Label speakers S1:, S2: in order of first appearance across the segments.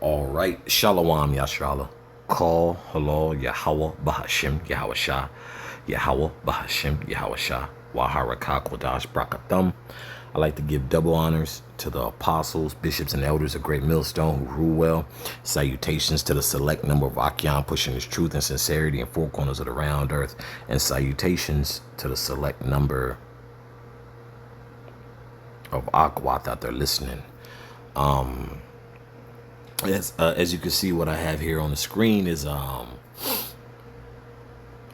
S1: All right, Shalom Yashrala. Call hello Yahweh Bahashim Yahweh Shah. Yahweh Bahashim Yahweh Shah. Waharaka Kodash Brakathum. I like to give double honors to the apostles, bishops, and elders of Great Millstone who rule well. Salutations to the select number of Achaeon pushing his truth and sincerity in four corners of the round earth. And salutations to the select number of Aquath out there listening. As you can see, what I have here on the screen is an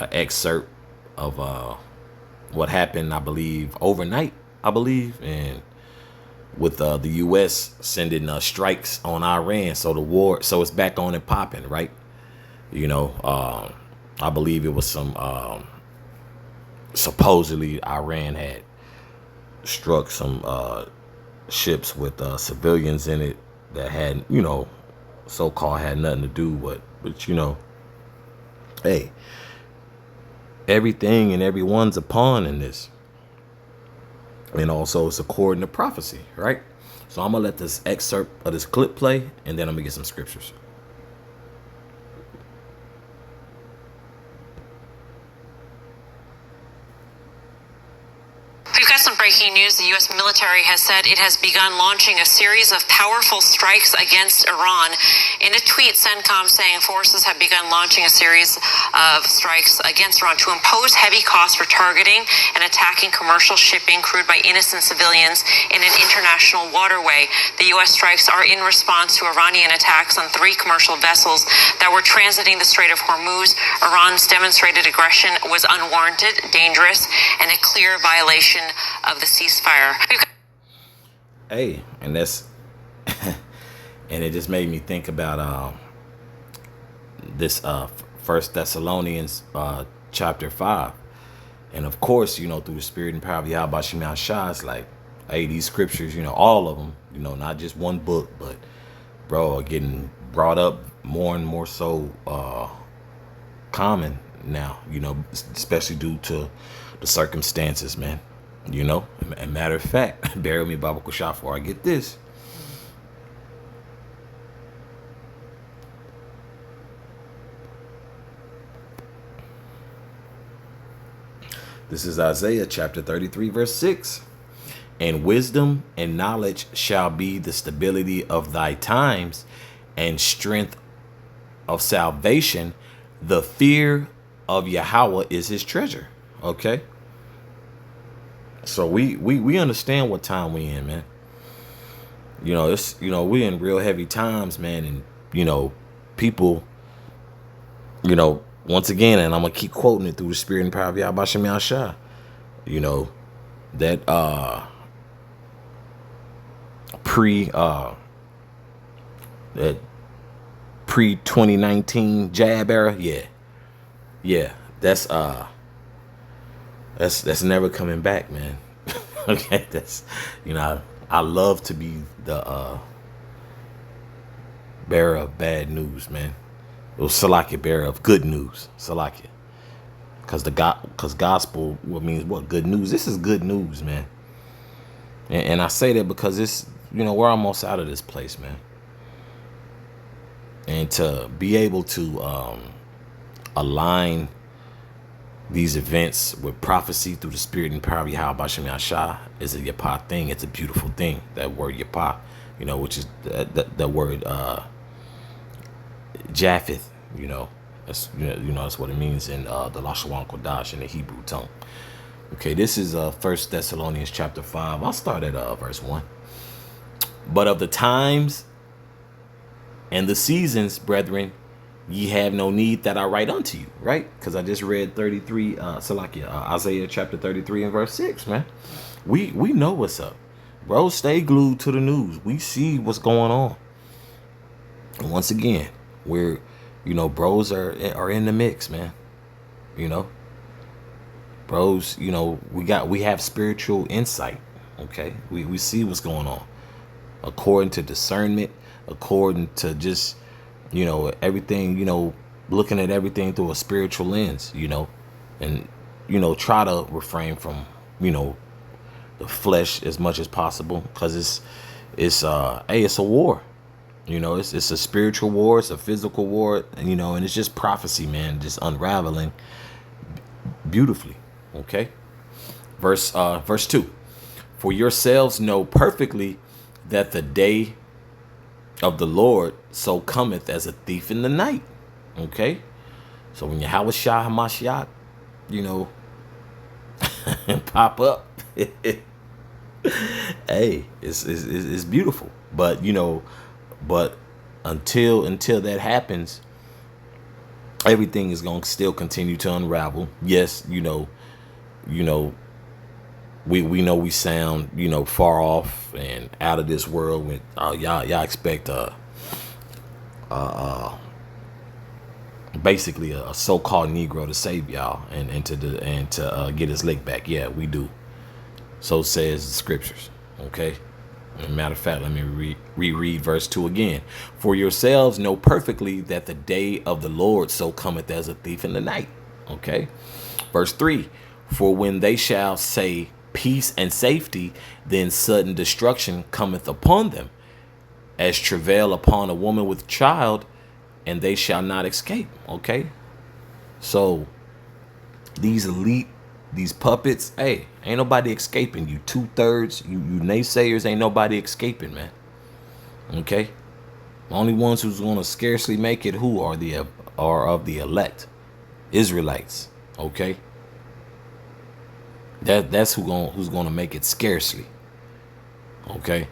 S1: excerpt of what happened, I believe, overnight, and with the U.S. sending strikes on Iran. So the war, so it's back on and popping, right? You know, I believe it was some, supposedly Iran had struck some ships with civilians in it that had, you know, so-called had nothing to do with, but you know, hey, everything and everyone's a pawn in this. And also it's according to prophecy, right? So I'm gonna let this excerpt of this clip play, and then I'm gonna get some scriptures.
S2: We've got some breaking news. The U.S. military has said it has begun launching a series of powerful strikes against Iran. In a tweet, CENTCOM saying forces have begun launching a series of strikes against Iran to impose heavy costs for targeting and attacking commercial shipping crewed by innocent civilians in an international waterway. The U.S. strikes are in response to Iranian attacks on 3 commercial vessels that were transiting the Strait of Hormuz. Iran's demonstrated aggression was unwarranted, dangerous, and a clear violation of the ceasefire.
S1: Hey, and that's and it just made me think about this First Thessalonians chapter 5. And of course, you know, through the spirit and power of Yahweh Shemel Shah, it's like, hey, these scriptures, you know, all of them, you know, not just one book, but bro, are getting brought up more and more so common now, you know, especially due to the circumstances, man. You know, and matter of fact, bear with me, Baba Kusha, before I get this. This is Isaiah chapter 33, verse 6. And wisdom and knowledge shall be the stability of thy times, and strength of salvation. The fear of Yahweh is his treasure. Okay. So we understand what time we in, man. You know, it's, you know, we in real heavy times, man. And, you know, people, you know, once again, and I'm going to keep quoting it through the spirit and power of Yahweh Shemel Shah, you know, that pre-2019 jab era. Yeah. That's never coming back, man. Okay, that's, you know, I love to be the bearer of bad news, man. It was Salakia, bearer of good news, Salakia. Because gospel, what means what? Good news. This is good news, man. And I say that because it's, you know, we're almost out of this place, man. And to be able to align these events with prophecy through the spirit and power of Yahweh Shemel Shah is a Yapah thing. It's a beautiful thing. That word Yapah, you know, which is that word Japheth, you know. That's, you know, that's what it means in the Lashawan Kodash in the Hebrew tongue. Okay, this is First Thessalonians chapter 5. I'll start at verse 1. But of the times and the seasons, brethren, ye have no need that I write unto you, right? Because I just read 33, Isaiah chapter 33 and verse 6, man. We know what's up. Bro, stay glued to the news. We see what's going on. And once again, we're, you know, bros are in the mix, man. You know, bros, you know, we have spiritual insight, okay? We see what's going on. According to discernment, according to just, you know, everything, you know, looking at everything through a spiritual lens, you know, and, you know, try to refrain from, you know, the flesh as much as possible, because it's a war. You know, it's a spiritual war, it's a physical war, and you know, and it's just prophecy, man, just unraveling beautifully. Okay. Verse 2. For yourselves know perfectly that the day of the Lord so cometh as a thief in the night. Okay. So when Yahweh Shah Hamashiach, you know, pop up, hey, it's beautiful. But you know, but until that happens, everything is going to still continue to unravel. Yes, you know, we know we sound, you know, far off and out of this world. When y'all expect basically a so-called Negro to save y'all and to get his lick back. Yeah, we do. So says the scriptures. Okay. As a matter of fact, let me reread verse 2 again. For yourselves know perfectly that the day of the Lord so cometh as a thief in the night. Okay. Verse 3. For when they shall say peace and safety, then sudden destruction cometh upon them, as travail upon a woman with child, and they shall not escape. Okay. So these elite, these puppets, hey, ain't nobody escaping you. 2/3, you naysayers, ain't nobody escaping, man. Okay. The only ones who's gonna scarcely make it who are of the elect, Israelites. Okay. That's who's gonna make it scarcely. Okay.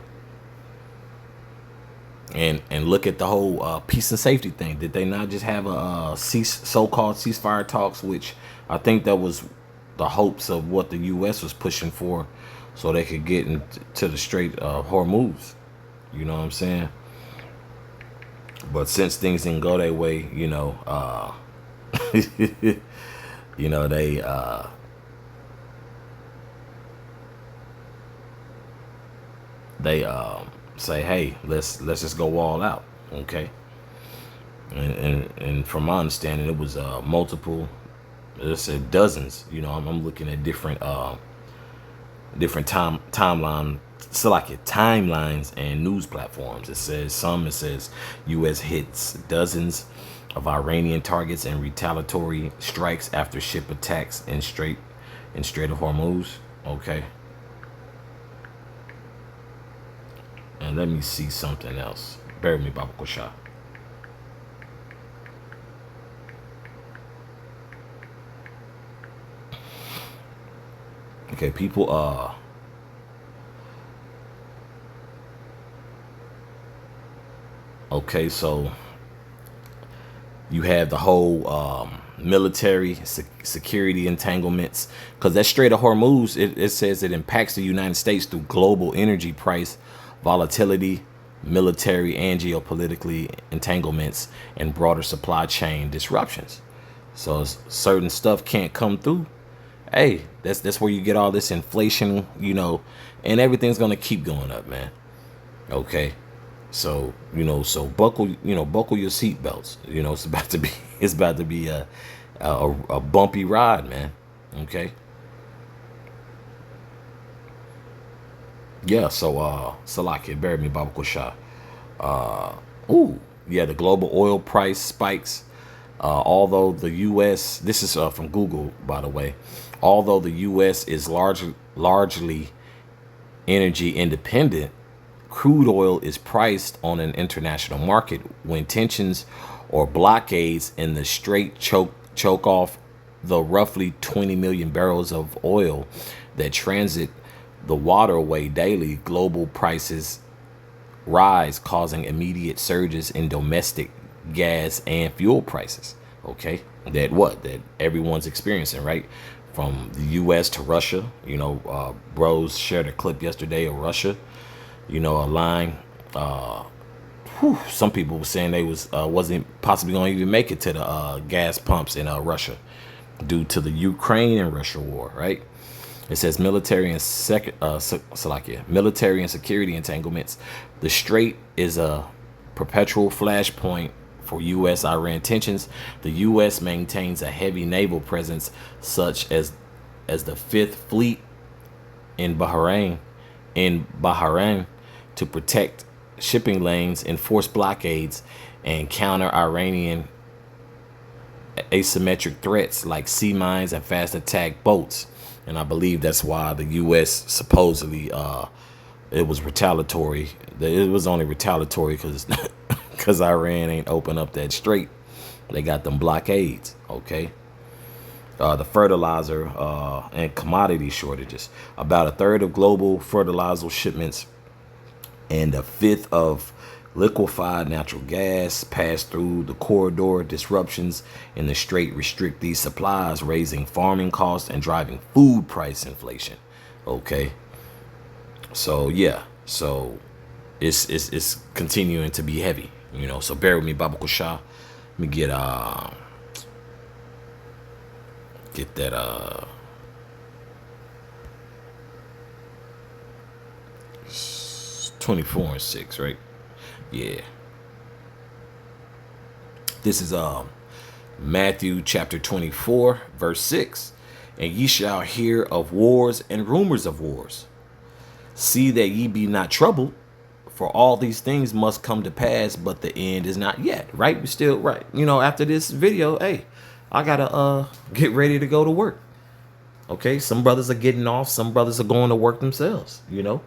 S1: And look at the whole peace and safety thing. Did they not just have a so-called ceasefire talks, which I think that was the hopes of what the U.S. was pushing for, so they could get into the Strait of Hormuz. You know what I'm saying? But since things didn't go their way, you know, you know, they say, hey, let's just go all out. Okay. And from my understanding, it was multiple, let's say dozens. You know, I'm looking at different timelines and news platforms. It says U.S. hits dozens of Iranian targets and retaliatory strikes after ship attacks in Strait of Hormuz. Okay. And let me see something else. Bear with me, Baba Kosha. Okay, people, okay, so you have the whole military security entanglements, because that Strait of Hormuz, it says it impacts the United States through global energy price volatility, military and geopolitically entanglements, and broader supply chain disruptions. So certain stuff can't come through. Hey, that's where you get all this inflation, you know, and everything's gonna keep going up, man. Okay. So, you know, buckle your seatbelts. You know, it's about to be a bumpy ride, man. Okay. Yeah, so Salaki, bury me, Baba Kusha. The global oil price spikes. Although the U.S., this is from Google, by the way, although the U.S. is largely energy independent, crude oil is priced on an international market. When tensions or blockades in the strait choke off the roughly 20 million barrels of oil that transit the waterway daily, global prices rise, causing immediate surges in domestic gas and fuel prices. Okay, that everyone's experiencing, right? From the U.S. to Russia. You know, bros shared a clip yesterday of Russia. You know, a line. Some people were saying they wasn't possibly going to even make it to the gas pumps in Russia due to the Ukraine and Russia war, right? It says military and security entanglements. The Strait is a perpetual flashpoint for U.S.-Iran tensions. The U.S. maintains a heavy naval presence, such as the Fifth Fleet in Bahrain, to protect shipping lanes, enforce blockades, and counter Iranian asymmetric threats like sea mines and fast attack boats. And I believe that's why the U.S. supposedly it was retaliatory. It was only retaliatory because Iran ain't open up that strait. They got them blockades. Okay. The fertilizer and commodity shortages. About a third of global fertilizer shipments and a fifth of liquefied natural gas pass through the corridor. Disruptions in the strait restrict these supplies, raising farming costs and driving food price inflation. Okay. So yeah, so it's continuing to be heavy, you know. So bear with me, Baba Kusha. Let me get that 24:6, right? Yeah. This is Matthew chapter 24, verse 6. And ye shall hear of wars and rumors of wars. See that ye be not troubled, for all these things must come to pass, but the end is not yet. Right? We still right. You know, after this video, hey, I gotta get ready to go to work. Okay, some brothers are getting off, some brothers are going to work themselves. You know,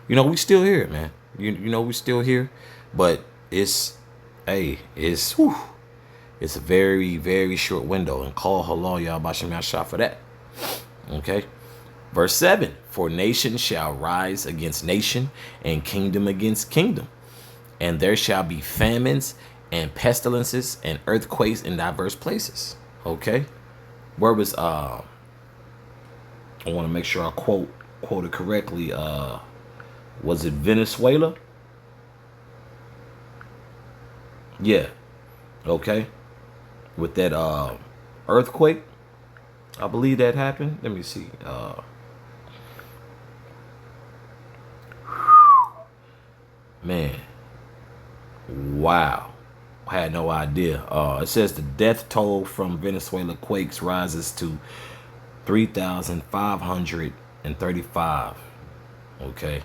S1: we still here, man. You know, we still here, but it's it's a very, very short window, and call halal Yah Bashim Yashah for that. Okay. Verse 7, for nation shall rise against nation, and kingdom against kingdom. And there shall be famines and pestilences and earthquakes in diverse places. Okay. Where was, I want to make sure I quote it correctly. Was it Venezuela? Yeah. Okay. With that earthquake, I believe that happened. Let me see. Man, wow. I had no idea. It says the death toll from Venezuela quakes rises to 3,535. Okay.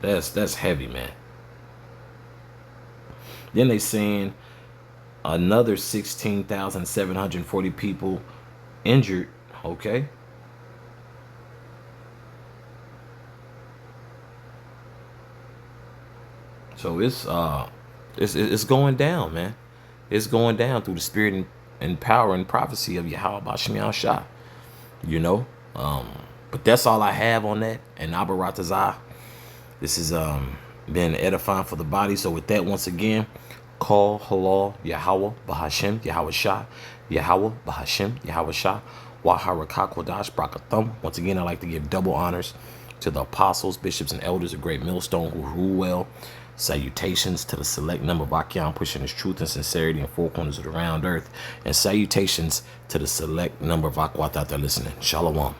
S1: That's heavy, man. Then they saying another 16,740 people injured. Okay. So it's going down, man. It's going down through the spirit and power and prophecy of Yahweh Bashim Yahshua. You know? But that's all I have on that. And Abaratazah. This has been edifying for the body. So with that, once again, call halal Yahweh Bahashim Yahweh Shah Yahweh Bahashim Yahweh Shah Waharaka Kodash Brakathum. Once again, I like to give double honors to the apostles, bishops, and elders of Great Millstone who rule well. Salutations to the select number of Akyam pushing his truth and sincerity in four corners of the round earth. And salutations to the select number of Akwat out there listening. Shalom.